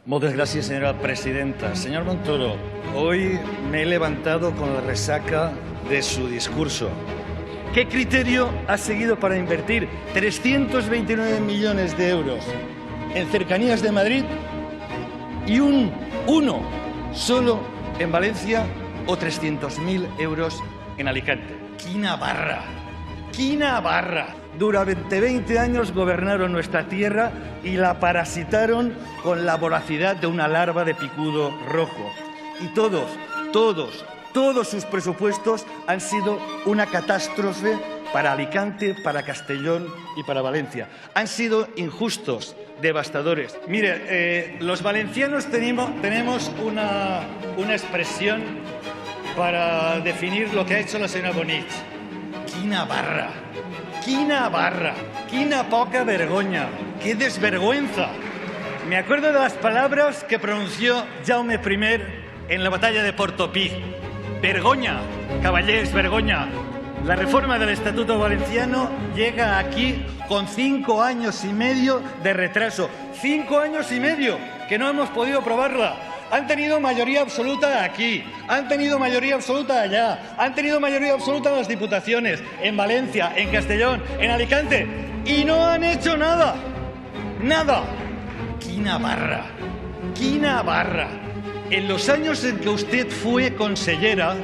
Muchas gracias, señora presidenta. Señor Montoro, hoy me he levantado con la resaca de su discurso. ¿Qué criterio ha seguido para invertir 329 millones de euros en cercanías de Madrid y uno solo en Valencia o 300.000 euros en Alicante? ¡Quina barra! ¡Quina barra! Durante 20 años gobernaron nuestra tierra y la parasitaron con la voracidad de una larva de picudo rojo. Y todos sus presupuestos han sido una catástrofe para Alicante, para Castellón y para Valencia. Han sido injustos, devastadores. Mire, los valencianos tenemos una expresión para definir lo que ha hecho la señora Bonich. ¡Quina barra! ¡Quina barra! ¡Quina poca vergonya! ¡Qué desvergüenza! Me acuerdo de las palabras que pronunció Jaume I en la batalla de Portopí. ¡Vergonya! Caballers, vergonya. La reforma del Estatuto Valenciano llega aquí con 5 años y medio de retraso. 5 años y medio que no hemos podido aprobarla. Han tenido mayoría absoluta aquí, han tenido mayoría absoluta allá, han tenido mayoría absoluta en las diputaciones, en Valencia, en Castellón, en Alicante, y no han hecho nada. ¡Nada! ¡Quina barra! ¡Quina barra! En los años en que usted fue consellera,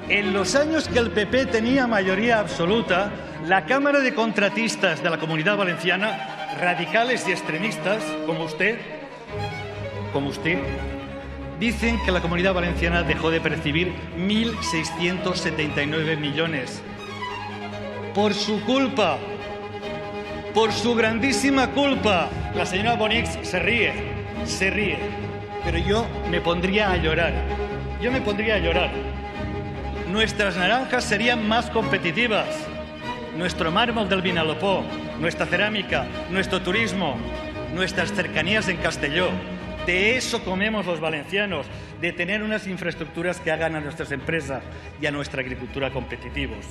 en los años que el PP tenía mayoría absoluta, la Cámara de Contratistas de la Comunidad Valenciana, radicales y extremistas, como usted, dicen que la Comunidad Valenciana dejó de percibir 1.679 millones. Por su culpa, por su grandísima culpa. La señora Bonich se ríe, pero yo me pondría a llorar. Nuestras naranjas serían más competitivas. Nuestro mármol del Vinalopó, nuestra cerámica, nuestro turismo, nuestras cercanías en Castelló. De eso comemos los valencianos, de tener unas infraestructuras que hagan a nuestras empresas y a nuestra agricultura competitivos.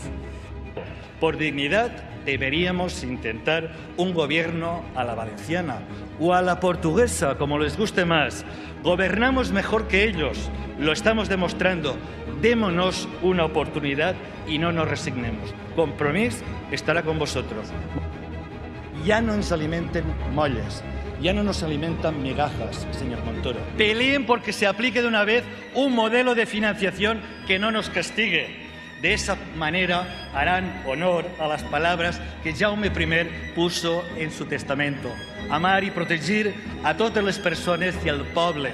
Por dignidad deberíamos intentar un gobierno a la valenciana o a la portuguesa, como les guste más. Gobernamos mejor que ellos, lo estamos demostrando. Démonos una oportunidad y no nos resignemos. Compromís estará con vosotros. Ya no nos alimenten molles. Ya no nos alimentan migajas, señor Montoro. Peleen porque se aplique de una vez un modelo de financiación que no nos castigue. De esa manera harán honor a las palabras que Jaume I puso en su testamento. Amar i protegir a totes les persones i el poble.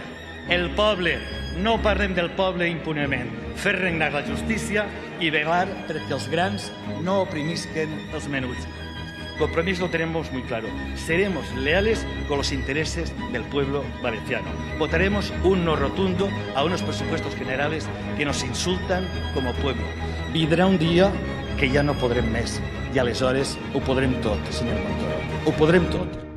El poble. No parlem del poble impunement. Fer regnar la justícia i velar perquè els grans no oprimisquen els menuts. Compromiso lo tenemos muy claro. Seremos leales con los intereses del pueblo valenciano. Votaremos un no rotundo a unos presupuestos generales que nos insultan como pueblo. Vindrà un dia que ja no podrem més i aleshores ho podrem tot, senyor Montoro. Ho podrem tot.